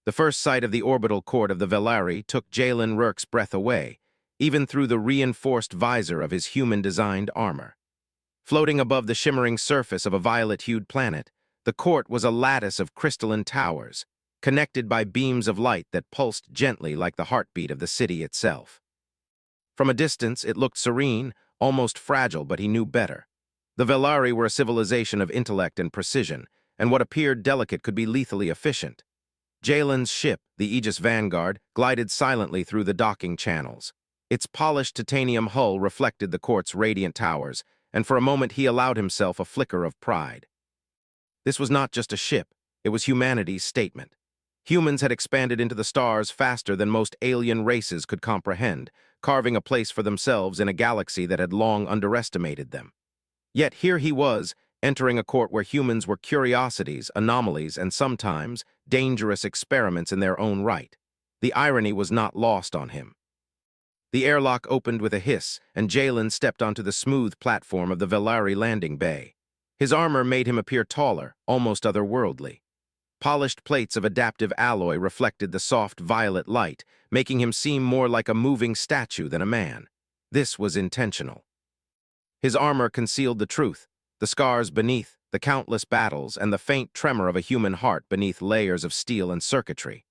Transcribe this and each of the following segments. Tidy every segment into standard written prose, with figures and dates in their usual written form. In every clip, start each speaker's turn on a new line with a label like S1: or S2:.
S1: The first sight of the orbital court of the Velari took Jalen Rourke's breath away, even through the reinforced visor of his human-designed armor. Floating above the shimmering surface of a violet-hued planet, the court was a lattice of crystalline towers, connected by beams of light that pulsed gently like the heartbeat of the city itself. From a distance, it looked serene, almost fragile, but he knew better. The Velari were a civilization of intellect and precision, and what appeared delicate could be lethally efficient. Jalen's ship, the Aegis Vanguard, glided silently through the docking channels. Its polished titanium hull reflected the court's radiant towers, and for a moment he allowed himself a flicker of pride. This was not just a ship, it was humanity's statement. Humans had expanded into the stars faster than most alien races could comprehend, carving a place for themselves in a galaxy that had long underestimated them. Yet here he was, entering a court where humans were curiosities, anomalies, and sometimes dangerous experiments in their own right. The irony was not lost on him. The airlock opened with a hiss, and Jalen stepped onto the smooth platform of the Velari landing bay. His armor made him appear taller, almost otherworldly. Polished plates of adaptive alloy reflected the soft violet light, making him seem more like a moving statue than a man. This was intentional. His armor concealed the truth, the scars beneath, the countless battles, and the faint tremor of a human heart beneath layers of steel and circuitry.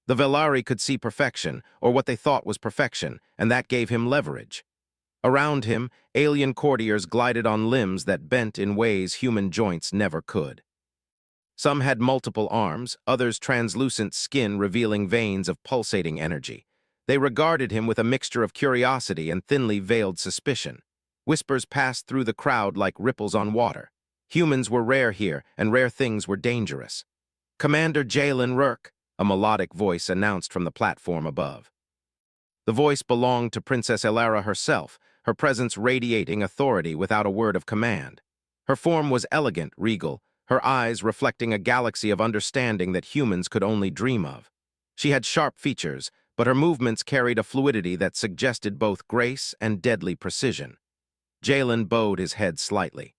S1: The Velari could see perfection, or what they thought was perfection, and that gave him leverage. Around him, alien courtiers glided on limbs that bent in ways human joints never could. Some had multiple arms, others translucent skin revealing veins of pulsating energy. They regarded him with a mixture of curiosity and thinly veiled suspicion. Whispers passed through the crowd like ripples on water. Humans were rare here, and rare things were dangerous. "Commander Jalen Rourke," a melodic voice announced from the platform above. The voice belonged to Princess Elara herself, her presence radiating authority without a word of command. Her form was elegant, regal, her eyes reflecting a galaxy of understanding that humans could only dream of. She had sharp features, but her movements carried a fluidity that suggested both grace and deadly precision. Jalen bowed his head slightly.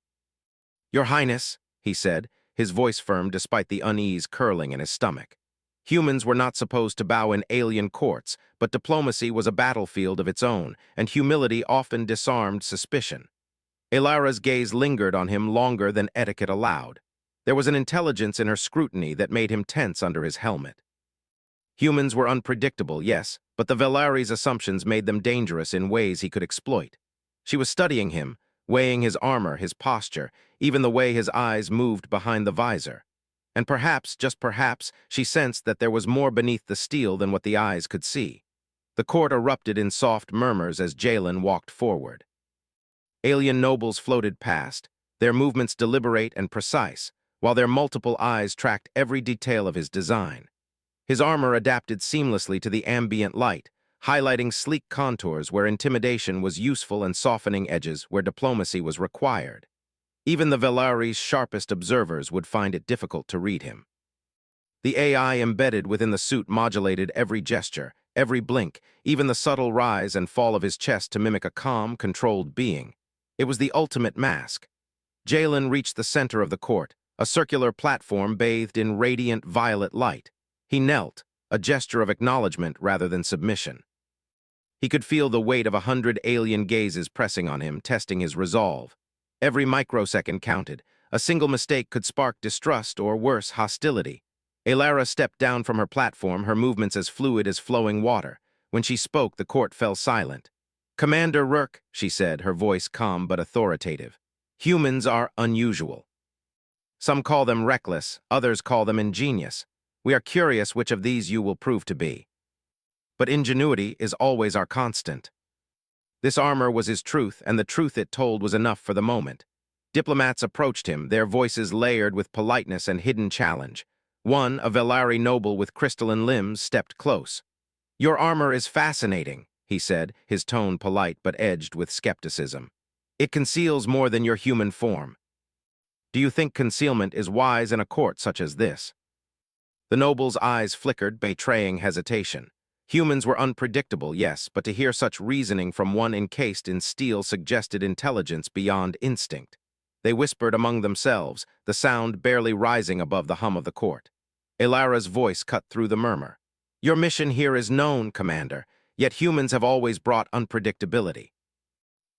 S1: "Your Highness," he said, his voice firm despite the unease curling in his stomach. Humans were not supposed to bow in alien courts, but diplomacy was a battlefield of its own, and humility often disarmed suspicion. Elara's gaze lingered on him longer than etiquette allowed. There was an intelligence in her scrutiny that made him tense under his helmet. Humans were unpredictable, yes, but the Velari's assumptions made them dangerous in ways he could exploit. She was studying him, weighing his armor, his posture, even the way his eyes moved behind the visor. And perhaps, just perhaps, she sensed that there was more beneath the steel than what the eyes could see. The court erupted in soft murmurs as Jalen walked forward. Alien nobles floated past, their movements deliberate and precise, while their multiple eyes tracked every detail of his design. His armor adapted seamlessly to the ambient light, highlighting sleek contours where intimidation was useful and softening edges where diplomacy was required. Even the Velari's sharpest observers would find it difficult to read him. The AI embedded within the suit modulated every gesture, every blink, even the subtle rise and fall of his chest to mimic a calm, controlled being. It was the ultimate mask. Jalen reached the center of the court, a circular platform bathed in radiant violet light. He knelt, a gesture of acknowledgement rather than submission. He could feel the weight of 100 alien gazes pressing on him, testing his resolve. Every microsecond counted. A single mistake could spark distrust or, worse, hostility. Elara stepped down from her platform, her movements as fluid as flowing water. When she spoke, the court fell silent. "Commander Rourke," she said, her voice calm but authoritative. "Humans are unusual. Some call them reckless, others call them ingenious. We are curious which of these you will prove to be. But ingenuity is always our constant." This armor was his truth, and the truth it told was enough for the moment. Diplomats approached him, their voices layered with politeness and hidden challenge. One, a Velari noble with crystalline limbs, stepped close. "Your armor is fascinating," he said, his tone polite but edged with skepticism. "It conceals more than your human form. Do you think concealment is wise in a court such as this?" The noble's eyes flickered, betraying hesitation. Humans were unpredictable, yes, but to hear such reasoning from one encased in steel suggested intelligence beyond instinct. They whispered among themselves, the sound barely rising above the hum of the court. Elara's voice cut through the murmur. Your mission here is known, Commander, yet humans have always brought unpredictability.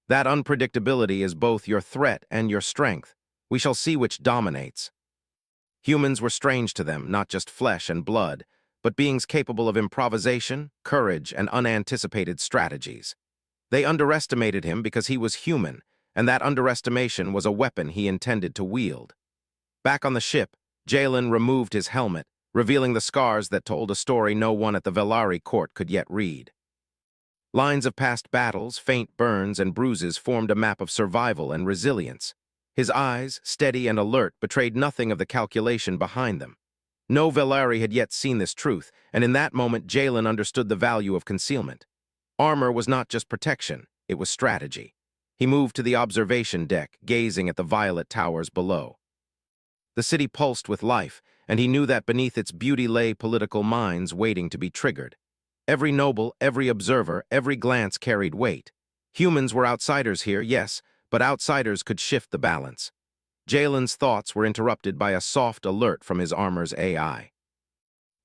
S1: That unpredictability is both your threat and your strength. We shall see which dominates. Humans were strange to them, not just flesh and blood, but beings capable of improvisation, courage, and unanticipated strategies. They underestimated him because he was human, and that underestimation was a weapon he intended to wield. Back on the ship, Jalen removed his helmet, revealing the scars that told a story no one at the Velari court could yet read. Lines of past battles, faint burns, and bruises formed a map of survival and resilience. His eyes, steady and alert, betrayed nothing of the calculation behind them. No Velari had yet seen this truth, and in that moment Jalen understood the value of concealment. Armor was not just protection, it was strategy. He moved to the observation deck, gazing at the violet towers below. The city pulsed with life, and he knew that beneath its beauty lay political minds waiting to be triggered. Every noble, every observer, every glance carried weight. Humans were outsiders here, yes, but outsiders could shift the balance. Jalen's thoughts were interrupted by a soft alert from his armor's AI.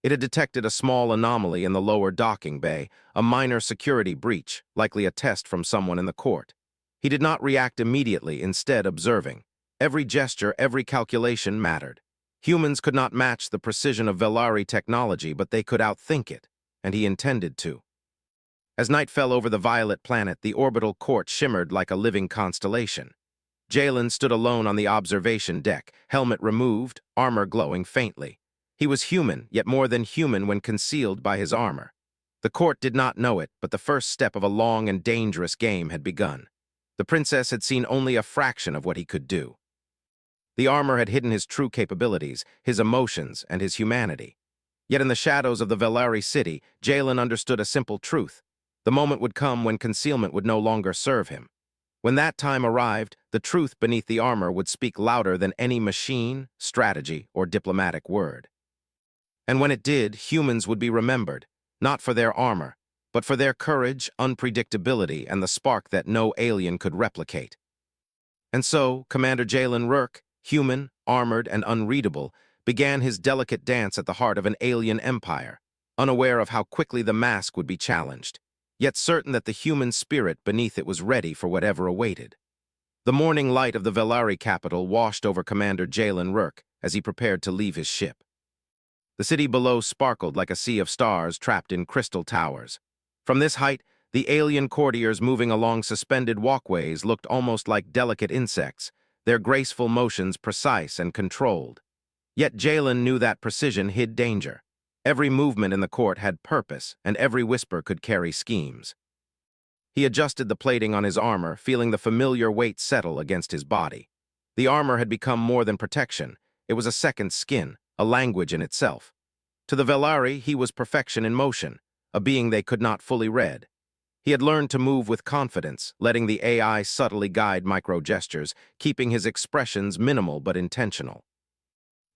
S1: It had detected a small anomaly in the lower docking bay, a minor security breach, likely a test from someone in the court. He did not react immediately, instead observing. Every gesture, every calculation mattered. Humans could not match the precision of Velari technology, but they could outthink it, and he intended to. As night fell over the violet planet, the orbital court shimmered like a living constellation. Jalen stood alone on the observation deck, helmet removed, armor glowing faintly. He was human, yet more than human when concealed by his armor. The court did not know it, but the first step of a long and dangerous game had begun. The princess had seen only a fraction of what he could do. The armor had hidden his true capabilities, his emotions, and his humanity. Yet in the shadows of the Velari city, Jalen understood a simple truth. The moment would come when concealment would no longer serve him. When that time arrived, the truth beneath the armor would speak louder than any machine, strategy, or diplomatic word. And when it did, humans would be remembered, not for their armor, but for their courage, unpredictability, and the spark that no alien could replicate. And so, Commander Jalen Rourke, human, armored, and unreadable, began his delicate dance at the heart of an alien empire, unaware of how quickly the mask would be challenged, yet certain that the human spirit beneath it was ready for whatever awaited. The morning light of the Velari capital washed over Commander Jalen Rourke as he prepared to leave his ship. The city below sparkled like a sea of stars trapped in crystal towers. From this height, the alien courtiers moving along suspended walkways looked almost like delicate insects, their graceful motions precise and controlled. Yet Jalen knew that precision hid danger. Every movement in the court had purpose, and every whisper could carry schemes. He adjusted the plating on his armor, feeling the familiar weight settle against his body. The armor had become more than protection. It was a second skin, a language in itself. To the Velari, he was perfection in motion, a being they could not fully read. He had learned to move with confidence, letting the AI subtly guide micro-gestures, keeping his expressions minimal but intentional.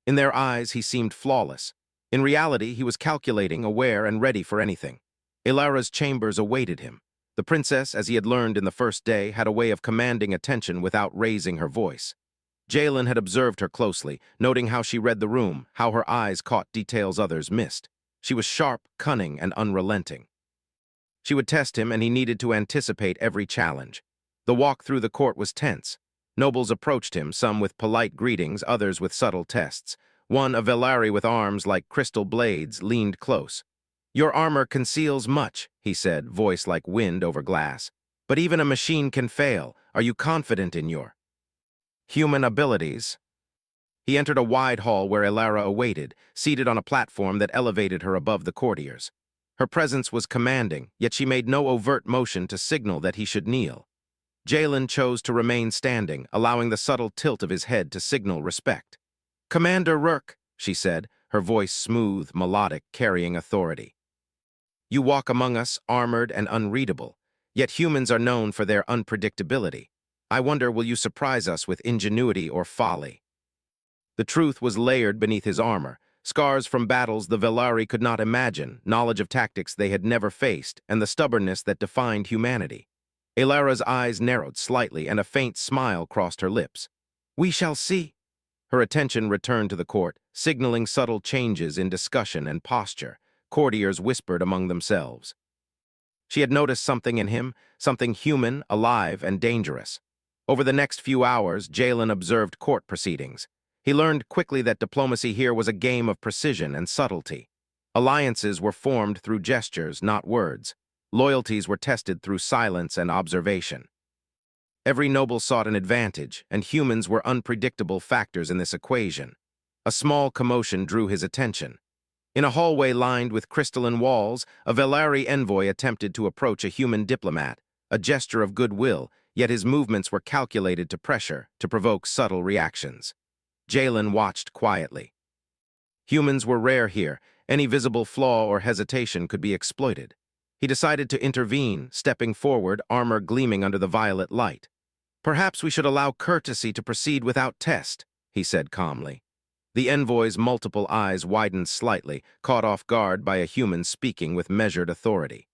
S1: In their eyes, he seemed flawless. In reality, he was calculating, aware, and ready for anything. Elara's chambers awaited him. The princess, as he had learned in the first day, had a way of commanding attention without raising her voice. Jalen had observed her closely, noting how she read the room, how her eyes caught details others missed. She was sharp, cunning, and unrelenting. She would test him, and he needed to anticipate every challenge. The walk through the court was tense. Nobles approached him, some with polite greetings, others with subtle tests. One, a Velari with arms like crystal blades, leaned close. "Your armor conceals much," he said, voice like wind over glass. "But even a machine can fail. Are you confident in your human abilities?" He entered a wide hall where Elara awaited, seated on a platform that elevated her above the courtiers. Her presence was commanding, yet she made no overt motion to signal that he should kneel. Jalen chose to remain standing, allowing the subtle tilt of his head to signal respect. "Commander Rourke," she said, her voice smooth, melodic, carrying authority. "You walk among us, armored and unreadable, yet humans are known for their unpredictability. I wonder, will you surprise us with ingenuity or folly?" The truth was layered beneath his armor, scars from battles the Velari could not imagine, knowledge of tactics they had never faced, and the stubbornness that defined humanity. Elara's eyes narrowed slightly, and a faint smile crossed her lips. "We shall see." Her attention returned to the court, signaling subtle changes in discussion and posture. Courtiers whispered among themselves. She had noticed something in him, something human, alive, and dangerous. Over the next few hours, Jalen observed court proceedings. He learned quickly that diplomacy here was a game of precision and subtlety. Alliances were formed through gestures, not words. Loyalties were tested through silence and observation. Every noble sought an advantage, and humans were unpredictable factors in this equation. A small commotion drew his attention. In a hallway lined with crystalline walls, a Velari envoy attempted to approach a human diplomat, a gesture of goodwill, yet his movements were calculated to provoke subtle reactions. Jalen watched quietly. Humans were rare here. Any visible flaw or hesitation could be exploited. He decided to intervene, stepping forward, armor gleaming under the violet light. "Perhaps we should allow courtesy to proceed without test," he said calmly. The envoy's multiple eyes widened slightly, caught off guard by a human speaking with measured authority.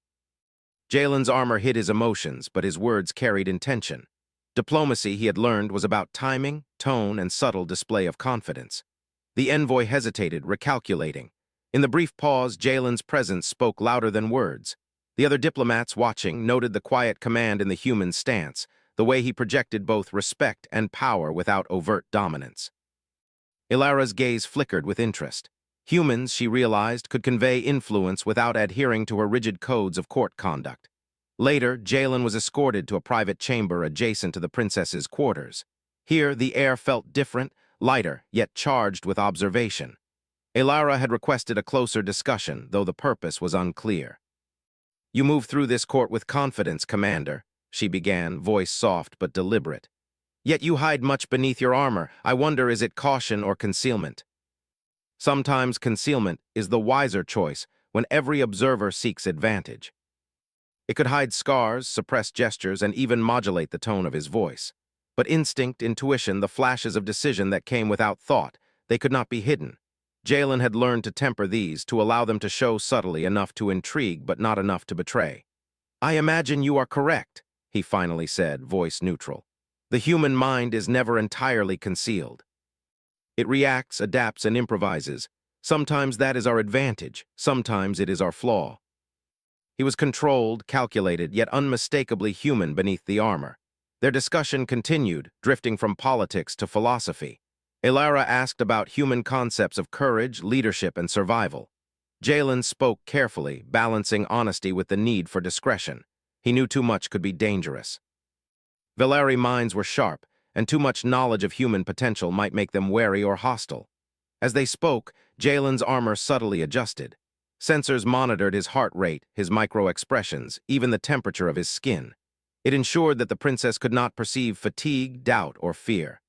S1: Jalen's armor hid his emotions, but his words carried intention. Diplomacy, he had learned, was about timing, tone, and subtle display of confidence. The envoy hesitated, recalculating. In the brief pause, Jalen's presence spoke louder than words. The other diplomats watching noted the quiet command in the human stance, the way he projected both respect and power without overt dominance. Ilara's gaze flickered with interest. Humans, she realized, could convey influence without adhering to her rigid codes of court conduct. Later, Jalen was escorted to a private chamber adjacent to the princess's quarters. Here, the air felt different, lighter, yet charged with observation. Ilara had requested a closer discussion, though the purpose was unclear. "You move through this court with confidence, Commander," she began, voice soft but deliberate. "Yet you hide much beneath your armor. I wonder, is it caution or concealment?" Sometimes concealment is the wiser choice when every observer seeks advantage. It could hide scars, suppress gestures, and even modulate the tone of his voice. But instinct, intuition, the flashes of decision that came without thought, they could not be hidden. Jalen had learned to temper these, to allow them to show subtly enough to intrigue but not enough to betray. "I imagine you are correct," he finally said, voice neutral. "The human mind is never entirely concealed. It reacts, adapts, and improvises. Sometimes that is our advantage, sometimes it is our flaw." He was controlled, calculated, yet unmistakably human beneath the armor. Their discussion continued, drifting from politics to philosophy. Ilara asked about human concepts of courage, leadership, and survival. Jalen spoke carefully, balancing honesty with the need for discretion. He knew too much could be dangerous. Velari minds were sharp, and too much knowledge of human potential might make them wary or hostile. As they spoke, Jalen's armor subtly adjusted. Sensors monitored his heart rate, his micro-expressions, even the temperature of his skin. It ensured that the princess could not perceive fatigue, doubt, or fear.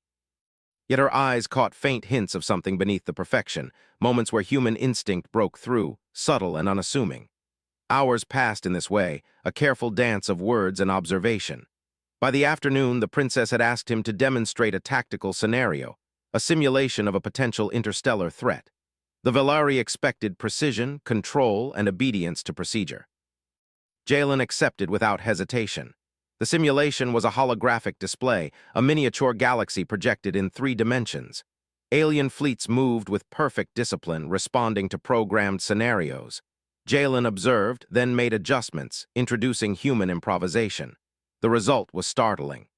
S1: Yet her eyes caught faint hints of something beneath the perfection, moments where human instinct broke through, subtle and unassuming. Hours passed in this way, a careful dance of words and observation. By the afternoon, the princess had asked him to demonstrate a tactical scenario, a simulation of a potential interstellar threat. The Velari expected precision, control, and obedience to procedure. Jalen accepted without hesitation. The simulation was a holographic display, a miniature galaxy projected in 3 dimensions. Alien fleets moved with perfect discipline, responding to programmed scenarios. Jalen observed, then made adjustments, introducing human improvisation. The result was startling.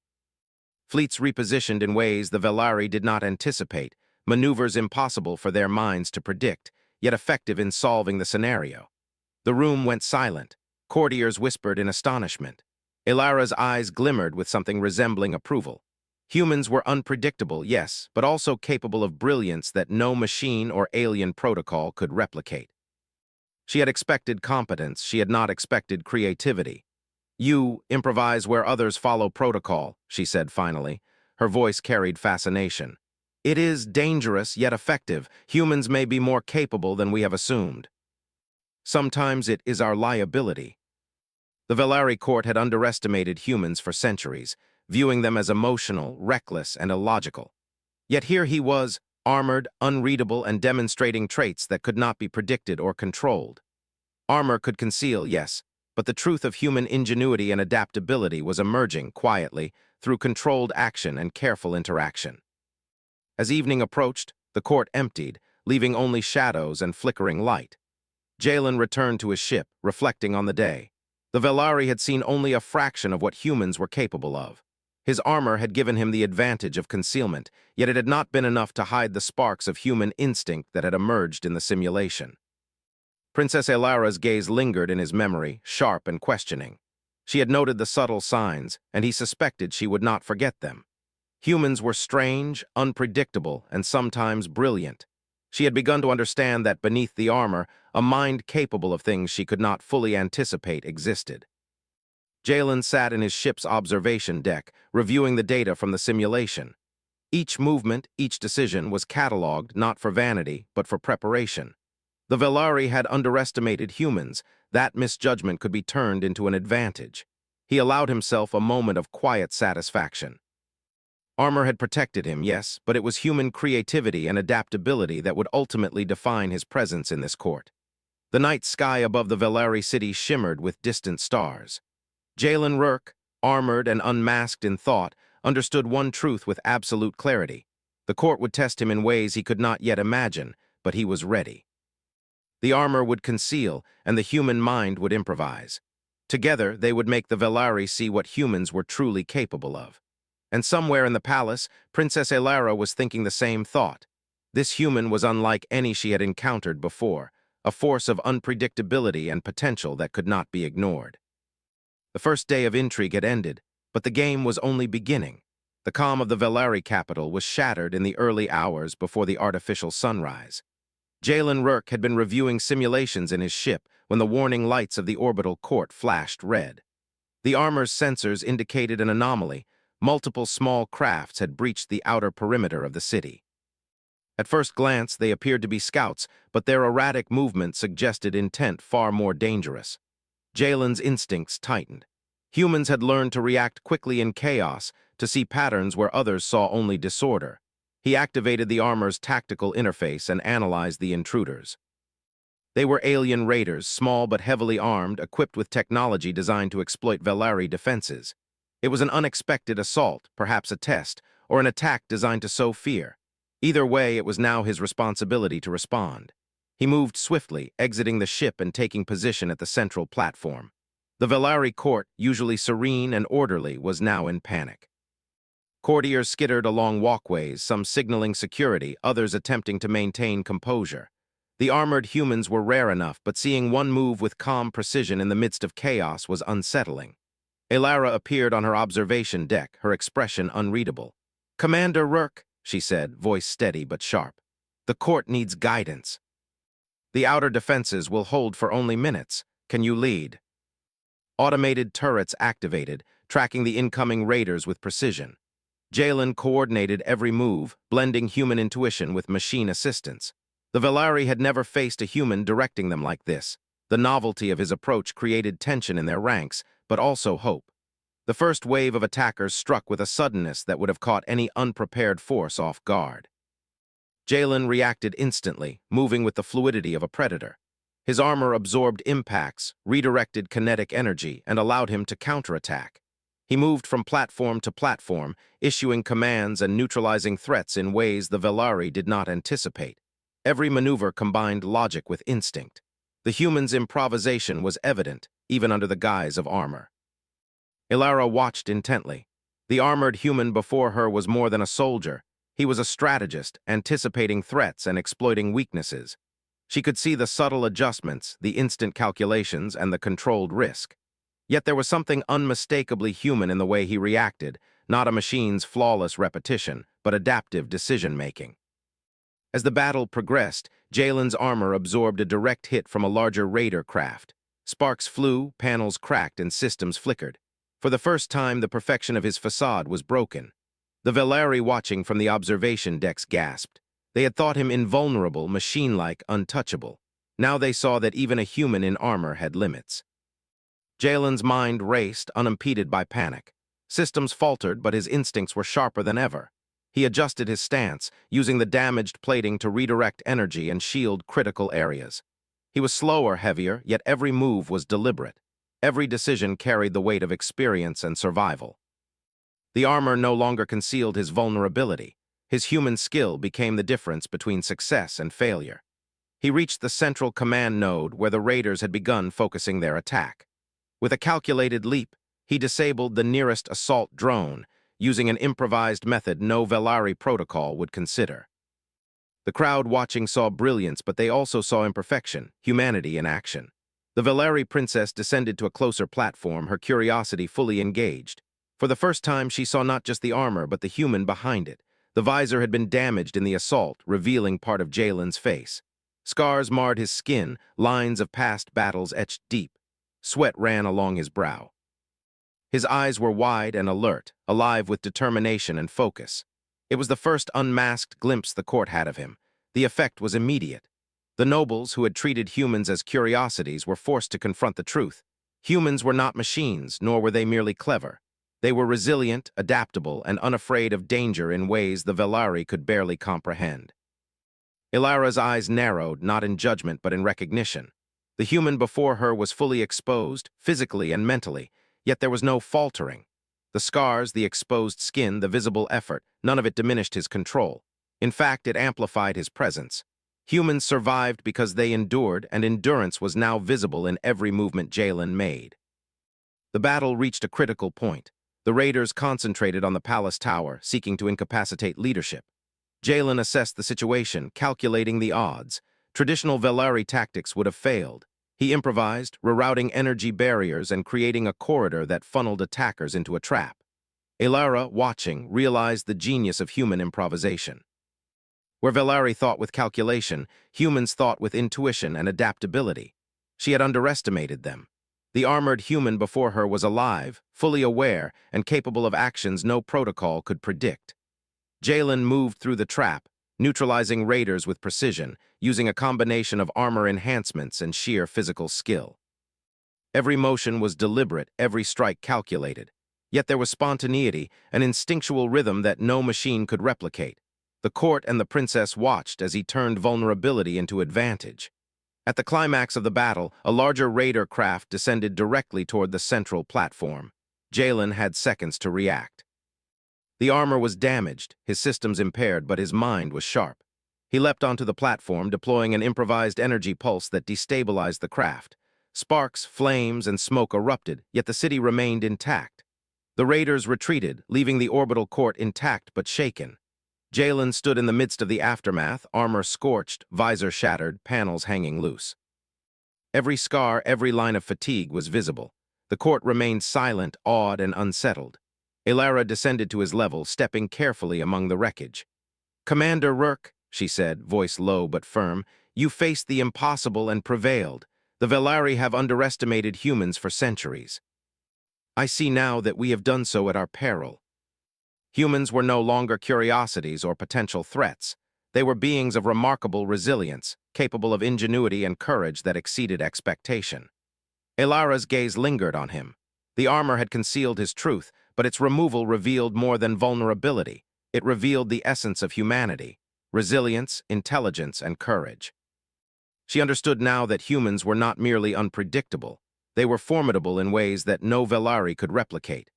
S1: Fleets repositioned in ways the Velari did not anticipate, maneuvers impossible for their minds to predict, yet effective in solving the scenario. The room went silent. Courtiers whispered in astonishment. Ilara's eyes glimmered with something resembling approval. Humans were unpredictable, yes, but also capable of brilliance that no machine or alien protocol could replicate. She had expected competence, she had not expected creativity. "You improvise where others follow protocol," she said finally. Her voice carried fascination. "It is dangerous yet effective. Humans may be more capable than we have assumed. Sometimes it is our liability." The Velari court had underestimated humans for centuries, viewing them as emotional, reckless, and illogical. Yet here he was, armored, unreadable, and demonstrating traits that could not be predicted or controlled. Armor could conceal, yes, but the truth of human ingenuity and adaptability was emerging quietly through controlled action and careful interaction. As evening approached, the court emptied, leaving only shadows and flickering light. Jalen returned to his ship, reflecting on the day. The Velari had seen only a fraction of what humans were capable of. His armor had given him the advantage of concealment, yet it had not been enough to hide the sparks of human instinct that had emerged in the simulation. Princess Elara's gaze lingered in his memory, sharp and questioning. She had noted the subtle signs, and he suspected she would not forget them. Humans were strange, unpredictable, and sometimes brilliant. She had begun to understand that beneath the armor, a mind capable of things she could not fully anticipate existed. Jalen sat in his ship's observation deck, reviewing the data from the simulation. Each movement, each decision was catalogued not for vanity, but for preparation. The Velari had underestimated humans. That misjudgment could be turned into an advantage. He allowed himself a moment of quiet satisfaction. Armor had protected him, yes, but it was human creativity and adaptability that would ultimately define his presence in this court. The night sky above the Velari city shimmered with distant stars. Jalen Rourke, armored and unmasked in thought, understood one truth with absolute clarity. The court would test him in ways he could not yet imagine, but he was ready. The armor would conceal, and the human mind would improvise. Together, they would make the Velari see what humans were truly capable of. And somewhere in the palace, Princess Elara was thinking the same thought. This human was unlike any she had encountered before, a force of unpredictability and potential that could not be ignored. The first day of intrigue had ended, but the game was only beginning. The calm of the Velari capital was shattered in the early hours before the artificial sunrise. Jalen Rourke had been reviewing simulations in his ship when the warning lights of the orbital court flashed red. The armor's sensors indicated an anomaly. Multiple small crafts had breached the outer perimeter of the city. At first glance, they appeared to be scouts, but their erratic movement suggested intent far more dangerous. Jalen's instincts tightened. Humans had learned to react quickly in chaos, to see patterns where others saw only disorder. He activated the armor's tactical interface and analyzed the intruders. They were alien raiders, small but heavily armed, equipped with technology designed to exploit Velari defenses. It was an unexpected assault, perhaps a test, or an attack designed to sow fear. Either way, it was now his responsibility to respond. He moved swiftly, exiting the ship and taking position at the central platform. The Velari court, usually serene and orderly, was now in panic. Courtiers skittered along walkways, some signaling security, others attempting to maintain composure. The armored humans were rare enough, but seeing one move with calm precision in the midst of chaos was unsettling. Elara appeared on her observation deck, her expression unreadable. "Commander Rourke," she said, voice steady but sharp. "The court needs guidance. The outer defenses will hold for only minutes. Can you lead?" Automated turrets activated, tracking the incoming raiders with precision. Jalen coordinated every move, blending human intuition with machine assistance. The Velari had never faced a human directing them like this. The novelty of his approach created tension in their ranks, but also hope. The first wave of attackers struck with a suddenness that would have caught any unprepared force off guard. Jalen reacted instantly, moving with the fluidity of a predator. His armor absorbed impacts, redirected kinetic energy, and allowed him to counterattack. He moved from platform to platform, issuing commands and neutralizing threats in ways the Velari did not anticipate. Every maneuver combined logic with instinct. The human's improvisation was evident, even under the guise of armor. Elara watched intently. The armored human before her was more than a soldier. He was a strategist, anticipating threats and exploiting weaknesses. She could see the subtle adjustments, the instant calculations, and the controlled risk. Yet there was something unmistakably human in the way he reacted, not a machine's flawless repetition, but adaptive decision-making. As the battle progressed, Jalen's armor absorbed a direct hit from a larger raider craft. Sparks flew, panels cracked, and systems flickered. For the first time, the perfection of his facade was broken. The Velari watching from the observation decks gasped. They had thought him invulnerable, machine-like, untouchable. Now they saw that even a human in armor had limits. Jalen's mind raced, unimpeded by panic. Systems faltered, but his instincts were sharper than ever. He adjusted his stance, using the damaged plating to redirect energy and shield critical areas. He was slower, heavier, yet every move was deliberate. Every decision carried the weight of experience and survival. The armor no longer concealed his vulnerability. His human skill became the difference between success and failure. He reached the central command node where the raiders had begun focusing their attack. With a calculated leap, he disabled the nearest assault drone, using an improvised method no Velari protocol would consider. The crowd watching saw brilliance, but they also saw imperfection, humanity in action. The Velari princess descended to a closer platform, her curiosity fully engaged. For the first time, she saw not just the armor, but the human behind it. The visor had been damaged in the assault, revealing part of Jalen's face. Scars marred his skin, lines of past battles etched deep. Sweat ran along his brow. His eyes were wide and alert, alive with determination and focus. It was the first unmasked glimpse the court had of him. The effect was immediate. The nobles, who had treated humans as curiosities, were forced to confront the truth. Humans were not machines, nor were they merely clever. They were resilient, adaptable, and unafraid of danger in ways the Velari could barely comprehend. Ilara's eyes narrowed, not in judgment but in recognition. The human before her was fully exposed, physically and mentally, yet there was no faltering. The scars, the exposed skin, the visible effort, none of it diminished his control. In fact, it amplified his presence. Humans survived because they endured, and endurance was now visible in every movement Jalen made. The battle reached a critical point. The raiders concentrated on the palace tower, seeking to incapacitate leadership. Jalen assessed the situation, calculating the odds. Traditional Velari tactics would have failed. He improvised, rerouting energy barriers and creating a corridor that funneled attackers into a trap. Ilara, watching, realized the genius of human improvisation. Where Velari thought with calculation, humans thought with intuition and adaptability. She had underestimated them. The armored human before her was alive, fully aware, and capable of actions no protocol could predict. Jalen moved through the trap, neutralizing raiders with precision, using a combination of armor enhancements and sheer physical skill. Every motion was deliberate, every strike calculated. Yet there was spontaneity, an instinctual rhythm that no machine could replicate. The court and the princess watched as he turned vulnerability into advantage. At the climax of the battle, a larger raider craft descended directly toward the central platform. Jalen had seconds to react. The armor was damaged, his systems impaired, but his mind was sharp. He leapt onto the platform, deploying an improvised energy pulse that destabilized the craft. Sparks, flames, and smoke erupted, yet the city remained intact. The raiders retreated, leaving the orbital court intact but shaken. Jalen stood in the midst of the aftermath, armor scorched, visor shattered, panels hanging loose. Every scar, every line of fatigue was visible. The court remained silent, awed, and unsettled. Ilara descended to his level, stepping carefully among the wreckage. "Commander Rourke," she said, voice low but firm, "you faced the impossible and prevailed. The Velari have underestimated humans for centuries. I see now that we have done so at our peril." Humans were no longer curiosities or potential threats. They were beings of remarkable resilience, capable of ingenuity and courage that exceeded expectation. Ilara's gaze lingered on him. The armor had concealed his truth, but its removal revealed more than vulnerability. It revealed the essence of humanity: resilience, intelligence, and courage. She understood now that humans were not merely unpredictable. They were formidable in ways that no Velari could replicate.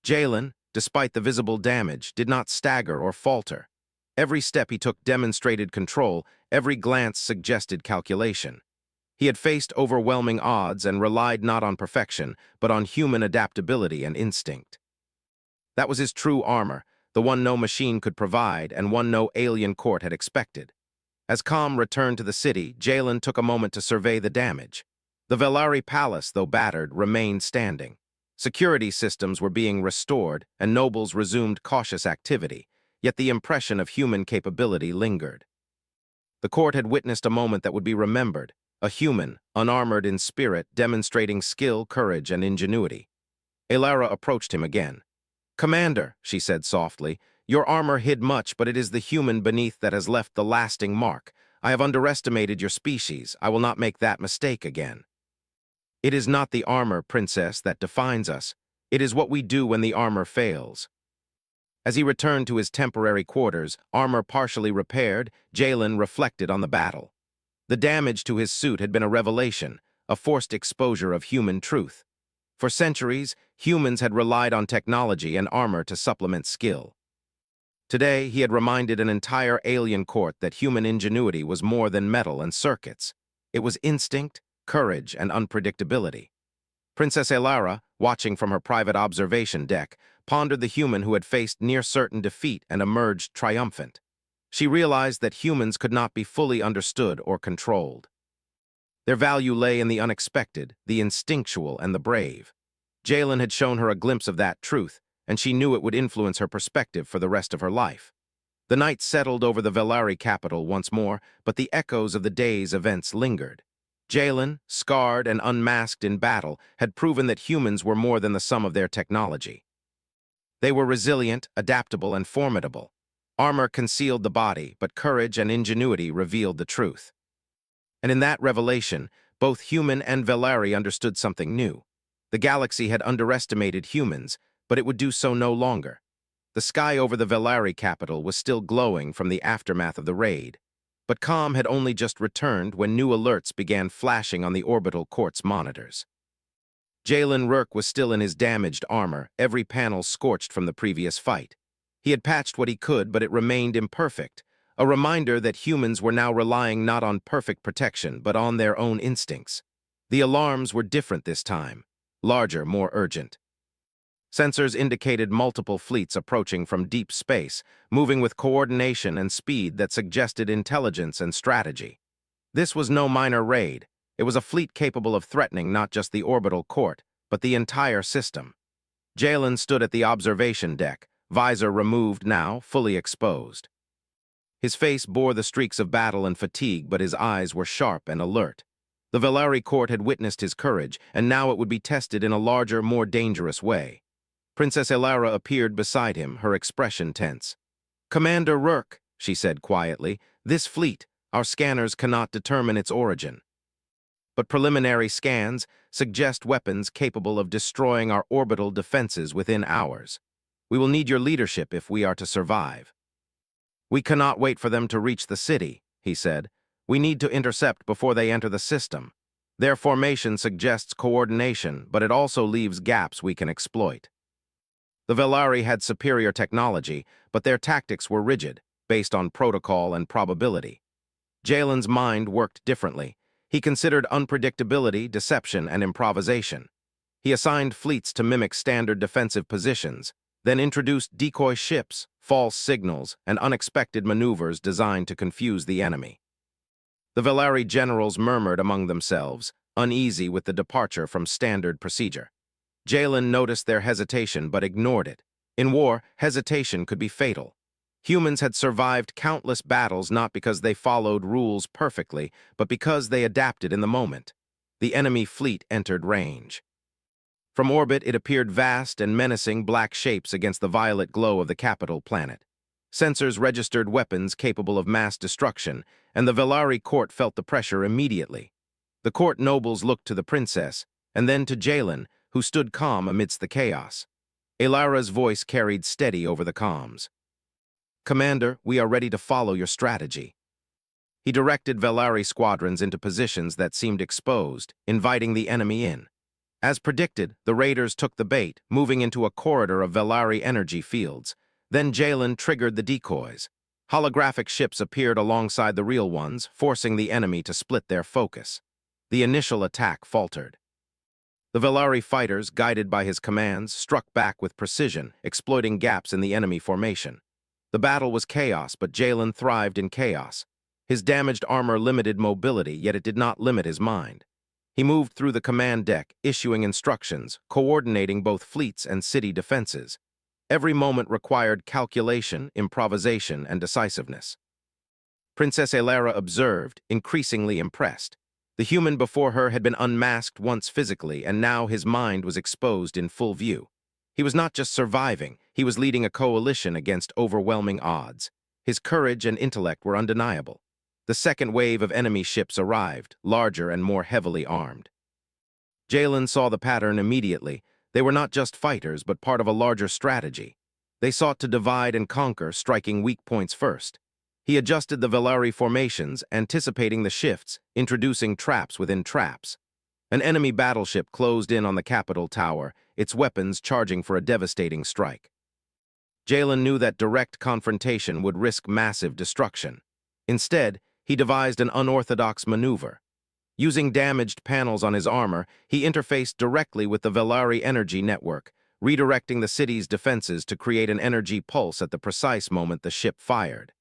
S1: Jalen, despite the visible damage, did not stagger or falter. Every step he took demonstrated control, every glance suggested calculation. He had faced overwhelming odds and relied not on perfection, but on human adaptability and instinct. That was his true armor, the one no machine could provide and one no alien court had expected. As calm returned to the city, Jalen took a moment to survey the damage. The Velari palace, though battered, remained standing. Security systems were being restored, and nobles resumed cautious activity, yet the impression of human capability lingered. The court had witnessed a moment that would be remembered, a human, unarmored in spirit, demonstrating skill, courage, and ingenuity. Ilara approached him again. "Commander," she said softly, "your armor hid much, but it is the human beneath that has left the lasting mark. I have underestimated your species. I will not make that mistake again." "It is not the armor, princess, that defines us. It is what we do when the armor fails." As he returned to his temporary quarters, armor partially repaired, Jalen reflected on the battle. The damage to his suit had been a revelation, a forced exposure of human truth. For centuries, humans had relied on technology and armor to supplement skill. Today, he had reminded an entire alien court that human ingenuity was more than metal and circuits. It was instinct, courage, and unpredictability. Princess Elara, watching from her private observation deck, pondered the human who had faced near-certain defeat and emerged triumphant. She realized that humans could not be fully understood or controlled. Their value lay in the unexpected, the instinctual, and the brave. Jalen had shown her a glimpse of that truth, and she knew it would influence her perspective for the rest of her life. The night settled over the Velari capital once more, but the echoes of the day's events lingered. Jalen, scarred and unmasked in battle, had proven that humans were more than the sum of their technology. They were resilient, adaptable, and formidable. Armor concealed the body, but courage and ingenuity revealed the truth. And in that revelation, both human and Velari understood something new. The galaxy had underestimated humans, but it would do so no longer. The sky over the Velari capital was still glowing from the aftermath of the raid, but calm had only just returned when new alerts began flashing on the orbital court's monitors. Jalen Rourke was still in his damaged armor, every panel scorched from the previous fight. He had patched what he could, but it remained imperfect, a reminder that humans were now relying not on perfect protection, but on their own instincts. The alarms were different this time, larger, more urgent. Sensors indicated multiple fleets approaching from deep space, moving with coordination and speed that suggested intelligence and strategy. This was no minor raid. It was a fleet capable of threatening not just the orbital court, but the entire system. Jalen stood at the observation deck, visor removed now, fully exposed. His face bore the streaks of battle and fatigue, but his eyes were sharp and alert. The Velari court had witnessed his courage, and now it would be tested in a larger, more dangerous way. Princess Elara appeared beside him, her expression tense. "Commander Rourke," she said quietly, "this fleet, our scanners cannot determine its origin. But preliminary scans suggest weapons capable of destroying our orbital defenses within hours. We will need your leadership if we are to survive." "We cannot wait for them to reach the city," he said. "We need to intercept before they enter the system. Their formation suggests coordination, but it also leaves gaps we can exploit." The Velari had superior technology, but their tactics were rigid, based on protocol and probability. Jalen's mind worked differently. He considered unpredictability, deception, and improvisation. He assigned fleets to mimic standard defensive positions, then introduced decoy ships, false signals, and unexpected maneuvers designed to confuse the enemy. The Velari generals murmured among themselves, uneasy with the departure from standard procedure. Jalen noticed their hesitation but ignored it. In war, hesitation could be fatal. Humans had survived countless battles not because they followed rules perfectly, but because they adapted in the moment. The enemy fleet entered range. From orbit, it appeared vast and menacing black shapes against the violet glow of the capital planet. Sensors registered weapons capable of mass destruction, and the Velari court felt the pressure immediately. The court nobles looked to the princess, and then to Jalen, who stood calm amidst the chaos. Elara's voice carried steady over the comms. "Commander, we are ready to follow your strategy." He directed Velari squadrons into positions that seemed exposed, inviting the enemy in. As predicted, the raiders took the bait, moving into a corridor of Velari energy fields. Then Jalen triggered the decoys. Holographic ships appeared alongside the real ones, forcing the enemy to split their focus. The initial attack faltered. The Velari fighters, guided by his commands, struck back with precision, exploiting gaps in the enemy formation. The battle was chaos, but Jalen thrived in chaos. His damaged armor limited mobility, yet it did not limit his mind. He moved through the command deck, issuing instructions, coordinating both fleets and city defenses. Every moment required calculation, improvisation, and decisiveness. Princess Elara observed, increasingly impressed. The human before her had been unmasked once physically, and now his mind was exposed in full view. He was not just surviving, he was leading a coalition against overwhelming odds. His courage and intellect were undeniable. The second wave of enemy ships arrived, larger and more heavily armed. Jalen saw the pattern immediately. They were not just fighters, but part of a larger strategy. They sought to divide and conquer, striking weak points first. He adjusted the Velari formations, anticipating the shifts, introducing traps within traps. An enemy battleship closed in on the Capitol Tower, its weapons charging for a devastating strike. Jalen knew that direct confrontation would risk massive destruction. Instead, he devised an unorthodox maneuver. Using damaged panels on his armor, he interfaced directly with the Velari energy network, redirecting the city's defenses to create an energy pulse at the precise moment the ship fired.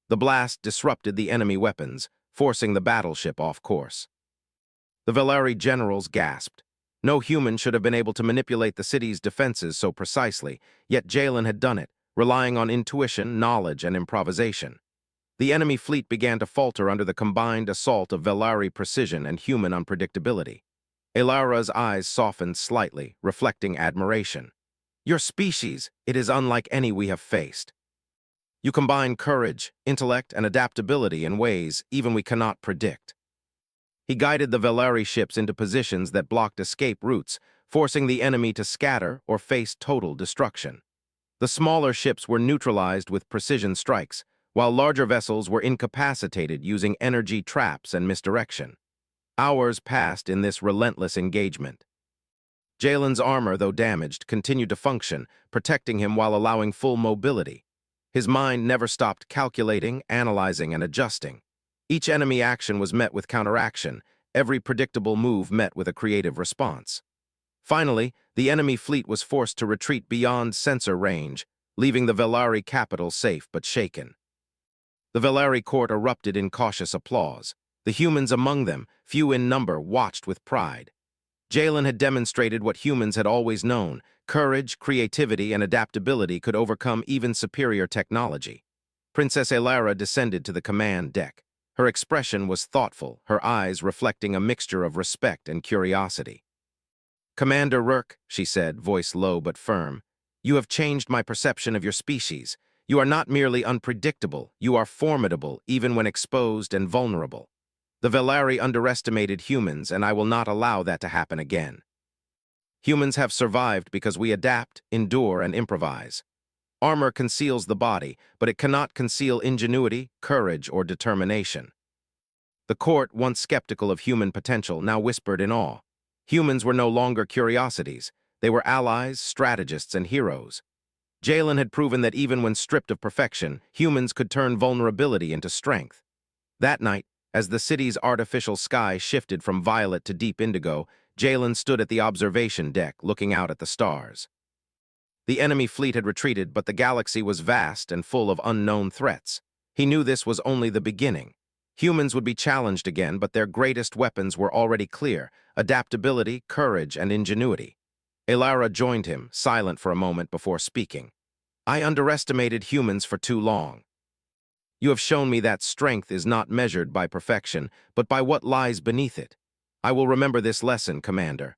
S1: The blast disrupted the enemy weapons, forcing the battleship off course. The Velari generals gasped. No human should have been able to manipulate the city's defenses so precisely, yet Jalen had done it, relying on intuition, knowledge, and improvisation. The enemy fleet began to falter under the combined assault of Velari precision and human unpredictability. Elara's eyes softened slightly, reflecting admiration. "Your species, it is unlike any we have faced. You combine courage, intellect, and adaptability in ways even we cannot predict." He guided the Velari ships into positions that blocked escape routes, forcing the enemy to scatter or face total destruction. The smaller ships were neutralized with precision strikes, while larger vessels were incapacitated using energy traps and misdirection. Hours passed in this relentless engagement. Jalen's armor, though damaged, continued to function, protecting him while allowing full mobility. His mind never stopped calculating, analyzing, and adjusting. Each enemy action was met with counteraction, every predictable move met with a creative response. Finally, the enemy fleet was forced to retreat beyond sensor range, leaving the Velari capital safe but shaken. The Velari court erupted in cautious applause. The humans among them, few in number, watched with pride. Jalen had demonstrated what humans had always known: courage, creativity, and adaptability could overcome even superior technology. Princess Elara descended to the command deck. Her expression was thoughtful, her eyes reflecting a mixture of respect and curiosity. "Commander Rourke," she said, voice low but firm, "you have changed my perception of your species. You are not merely unpredictable, you are formidable, even when exposed and vulnerable. The Velari underestimated humans, and I will not allow that to happen again. Humans have survived because we adapt, endure, and improvise. Armor conceals the body, but it cannot conceal ingenuity, courage, or determination." The court, once skeptical of human potential, now whispered in awe. Humans were no longer curiosities. They were allies, strategists, and heroes. Jalen had proven that even when stripped of perfection, humans could turn vulnerability into strength. That night, as the city's artificial sky shifted from violet to deep indigo, Jalen stood at the observation deck, looking out at the stars. The enemy fleet had retreated, but the galaxy was vast and full of unknown threats. He knew this was only the beginning. Humans would be challenged again, but their greatest weapons were already clear: adaptability, courage, and ingenuity. Elara joined him, silent for a moment before speaking. "I underestimated humans for too long. You have shown me that strength is not measured by perfection, but by what lies beneath it. I will remember this lesson, Commander."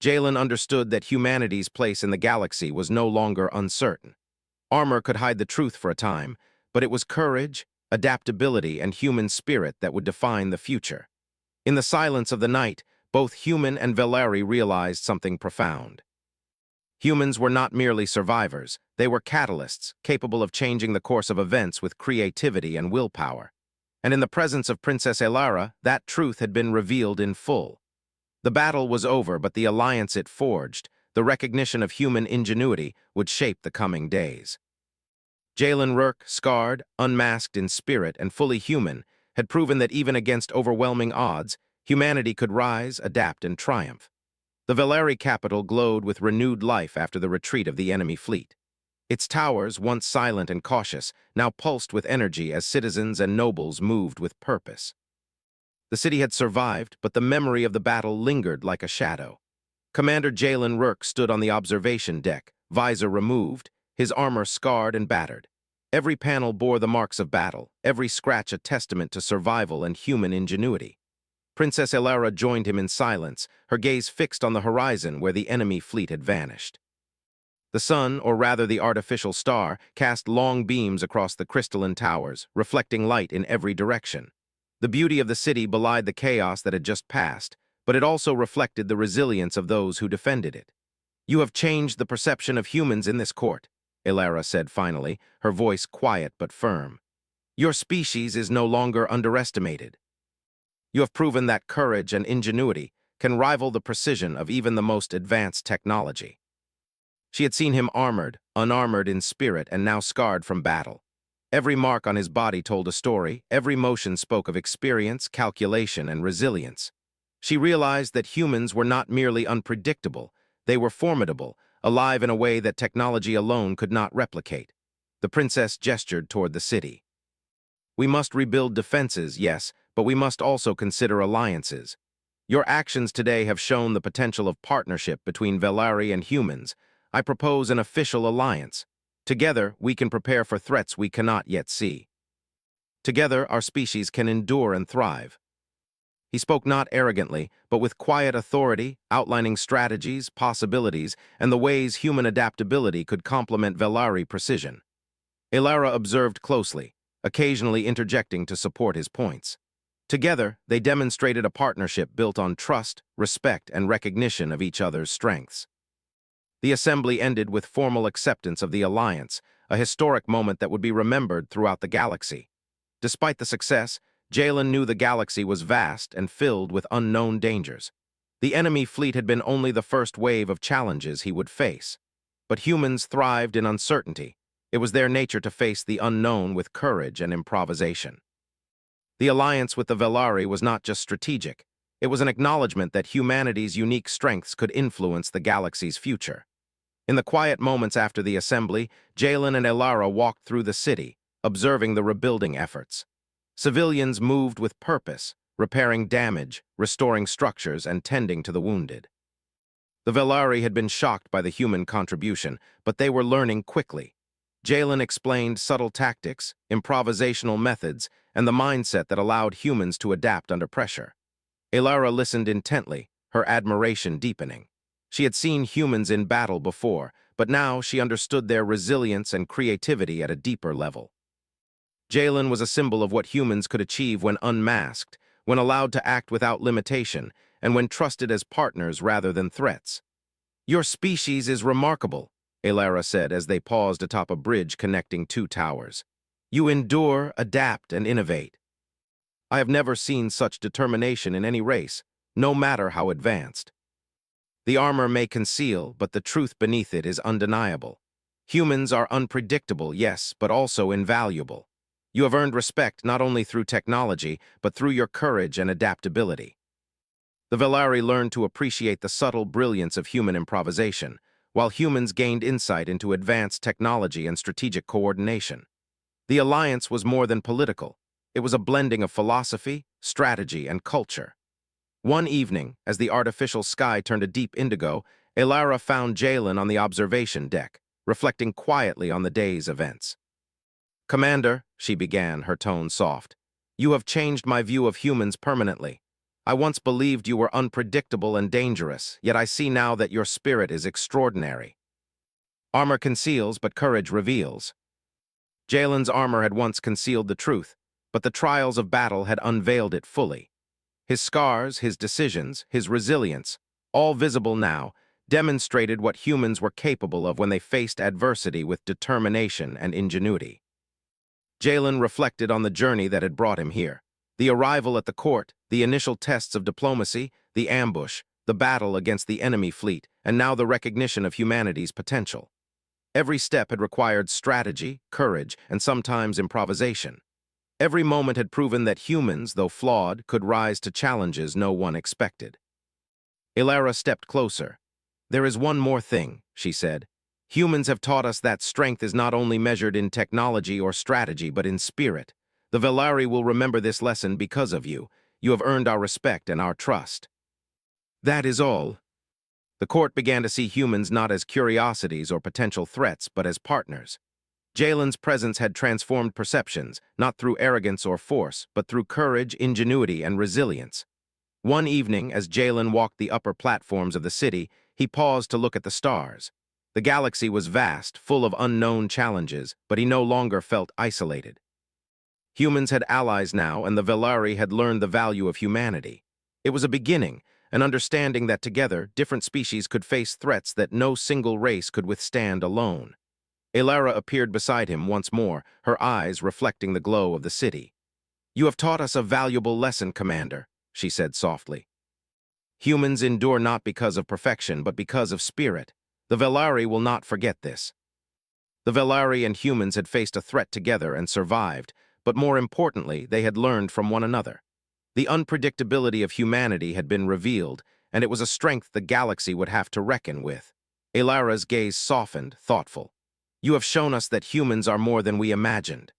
S1: Jalen understood that humanity's place in the galaxy was no longer uncertain. Armor could hide the truth for a time, but it was courage, adaptability, and human spirit that would define the future. In the silence of the night, both human and Velari realized something profound. Humans were not merely survivors, they were catalysts, capable of changing the course of events with creativity and willpower. And in the presence of Princess Elara, that truth had been revealed in full. The battle was over, but the alliance it forged, the recognition of human ingenuity, would shape the coming days. Jalen Rourke, scarred, unmasked in spirit, and fully human, had proven that even against overwhelming odds, humanity could rise, adapt, and triumph. The Velari capital glowed with renewed life after the retreat of the enemy fleet. Its towers, once silent and cautious, now pulsed with energy as citizens and nobles moved with purpose. The city had survived, but the memory of the battle lingered like a shadow. Commander Jalen Rourke stood on the observation deck, visor removed, his armor scarred and battered. Every panel bore the marks of battle, every scratch a testament to survival and human ingenuity. Princess Elara joined him in silence, her gaze fixed on the horizon where the enemy fleet had vanished. The sun, or rather the artificial star, cast long beams across the crystalline towers, reflecting light in every direction. The beauty of the city belied the chaos that had just passed, but it also reflected the resilience of those who defended it. "You have changed the perception of humans in this court," Elara said finally, her voice quiet but firm. "Your species is no longer underestimated. You have proven that courage and ingenuity can rival the precision of even the most advanced technology." She had seen him armored, unarmored in spirit, and now scarred from battle. Every mark on his body told a story, every motion spoke of experience, calculation, and resilience. She realized that humans were not merely unpredictable, they were formidable, alive in a way that technology alone could not replicate. The princess gestured toward the city. We must rebuild defenses, yes, but we must also consider alliances. Your actions today have shown the potential of partnership between Velari and humans. I propose an official alliance. Together, we can prepare for threats we cannot yet see. Together, our species can endure and thrive. He spoke not arrogantly, but with quiet authority, outlining strategies, possibilities, and the ways human adaptability could complement Velari precision. Elara observed closely, occasionally interjecting to support his points. Together, they demonstrated a partnership built on trust, respect, and recognition of each other's strengths. The assembly ended with formal acceptance of the alliance, a historic moment that would be remembered throughout the galaxy. Despite the success, Jalen knew the galaxy was vast and filled with unknown dangers. The enemy fleet had been only the first wave of challenges he would face. But humans thrived in uncertainty. It was their nature to face the unknown with courage and improvisation. The alliance with the Velari was not just strategic. It was an acknowledgement that humanity's unique strengths could influence the galaxy's future. In the quiet moments after the assembly, Jalen and Elara walked through the city, observing the rebuilding efforts. Civilians moved with purpose, repairing damage, restoring structures, and tending to the wounded. The Velari had been shocked by the human contribution, but they were learning quickly. Jalen explained subtle tactics, improvisational methods, and the mindset that allowed humans to adapt under pressure. Elara listened intently, her admiration deepening. She had seen humans in battle before, but now she understood their resilience and creativity at a deeper level. Jalen was a symbol of what humans could achieve when unmasked, when allowed to act without limitation, and when trusted as partners rather than threats. "Your species is remarkable," Elara said as they paused atop a bridge connecting two towers. "You endure, adapt, and innovate. I have never seen such determination in any race, no matter how advanced. The armor may conceal, but the truth beneath it is undeniable. Humans are unpredictable, yes, but also invaluable. You have earned respect not only through technology, but through your courage and adaptability." The Velari learned to appreciate the subtle brilliance of human improvisation, while humans gained insight into advanced technology and strategic coordination. The alliance was more than political. It was a blending of philosophy, strategy, and culture. One evening, as the artificial sky turned a deep indigo, Elara found Jalen on the observation deck, reflecting quietly on the day's events. "Commander," she began, her tone soft, "you have changed my view of humans permanently. I once believed you were unpredictable and dangerous, yet I see now that your spirit is extraordinary. Armor conceals, but courage reveals." Jalen's armor had once concealed the truth, but the trials of battle had unveiled it fully. His scars, his decisions, his resilience, all visible now, demonstrated what humans were capable of when they faced adversity with determination and ingenuity. Jalen reflected on the journey that had brought him here. The arrival at the court, the initial tests of diplomacy, the ambush, the battle against the enemy fleet, and now the recognition of humanity's potential. Every step had required strategy, courage, and sometimes improvisation. Every moment had proven that humans, though flawed, could rise to challenges no one expected. Elara stepped closer. "There is one more thing," she said. "Humans have taught us that strength is not only measured in technology or strategy, but in spirit. The Velari will remember this lesson because of you. You have earned our respect and our trust." "That is all." The court began to see humans not as curiosities or potential threats, but as partners. Jalen's presence had transformed perceptions, not through arrogance or force, but through courage, ingenuity, and resilience. One evening, as Jalen walked the upper platforms of the city, he paused to look at the stars. The galaxy was vast, full of unknown challenges, but he no longer felt isolated. Humans had allies now, and the Velari had learned the value of humanity. It was a beginning, an understanding that together, different species could face threats that no single race could withstand alone. Elara appeared beside him once more, her eyes reflecting the glow of the city. "You have taught us a valuable lesson, Commander," she said softly. "Humans endure not because of perfection, but because of spirit. The Velari will not forget this. The Velari and humans had faced a threat together and survived, but more importantly, they had learned from one another. The unpredictability of humanity had been revealed, and it was a strength the galaxy would have to reckon with. Elara's gaze softened, thoughtful. You have shown us that humans are more than we imagined.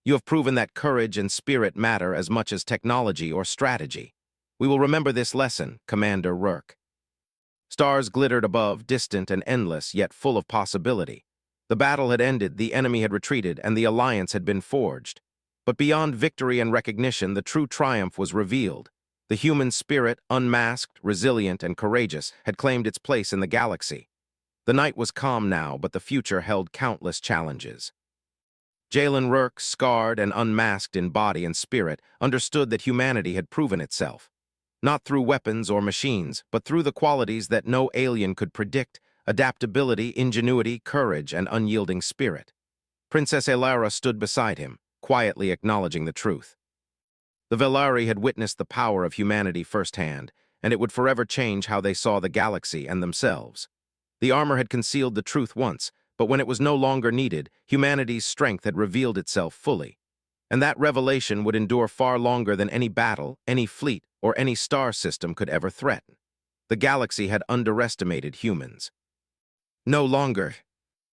S1: You have proven that courage and spirit matter as much as technology or strategy. We will remember this lesson, Commander Rourke. Stars glittered above, distant and endless, yet full of possibility. The battle had ended, the enemy had retreated, and the alliance had been forged. But beyond victory and recognition, the true triumph was revealed. The human spirit, unmasked, resilient, and courageous, had claimed its place in the galaxy. The night was calm now, but the future held countless challenges. Jalen Rourke, scarred and unmasked in body and spirit, understood that humanity had proven itself. Not through weapons or machines, but through the qualities that no alien could predict: adaptability, ingenuity, courage, and unyielding spirit. Princess Elara stood beside him, quietly acknowledging the truth. The Velari had witnessed the power of humanity firsthand, and it would forever change how they saw the galaxy and themselves. The armor had concealed the truth once, but when it was no longer needed, humanity's strength had revealed itself fully. And that revelation would endure far longer than any battle, any fleet, or any star system could ever threaten. The galaxy had underestimated humans. No longer,